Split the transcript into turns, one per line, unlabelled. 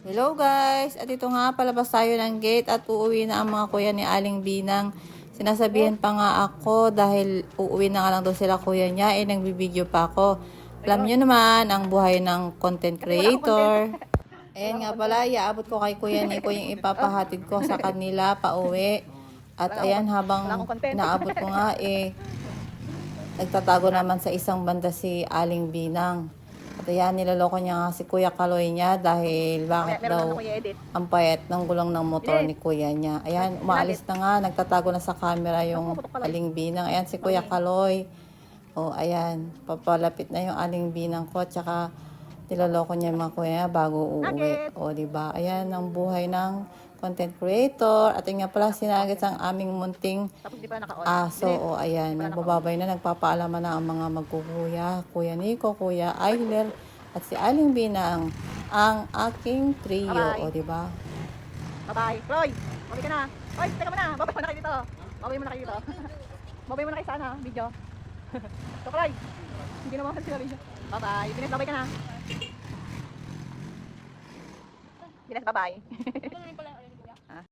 Hello guys! At ito nga, palabas tayo ng gate at uuwi na ang mga kuya ni Aling Binang. Sinasabihan pa nga ako dahil uuwi na nga lang daw sila kuya niya, nagbibideo pa ako. Alam niyo naman, ang buhay ng content creator. Ayan nga pala, iaabot ko kay kuya Nico yung ipapahatid ko sa kanila pauwi. At ayan, habang naabot ko nga nagtatago naman sa isang banda si Aling Binang. At ayan, niloloko niya nga si Kuya Kaloy niya dahil bakit daw ang payat ng gulong ng motor ni kuya niya. Ayan, umaalis na nga, nagtatago na sa camera yung Aling Binang. Ayan, si Kuya Kaloy. O, ayan, papalapit na yung Aling Binang ko. Tsaka, niloloko niya yung mga kuya niya bago uuwi. O, diba? Ayan, ang buhay ng content creator. At yun nga pala, sinagit ang aming munting aso. O, ayan, nagbababay na, nagpapaalaman na ang mga magkukuya. Kuya Nico, Kuya Ayler, at si Aling Binang, ang aking trio.
Bye-bye.
O, diba?
Bye-bye. Roy, babay ka na. Roy, teka muna. Babay muna kayo dito. Babay muna kayo dito. Babay muna kayo sa video. So, Roy, hindi naman sila video. Bye-bye. Bilis, babay ka na. Bilis, bye-bye.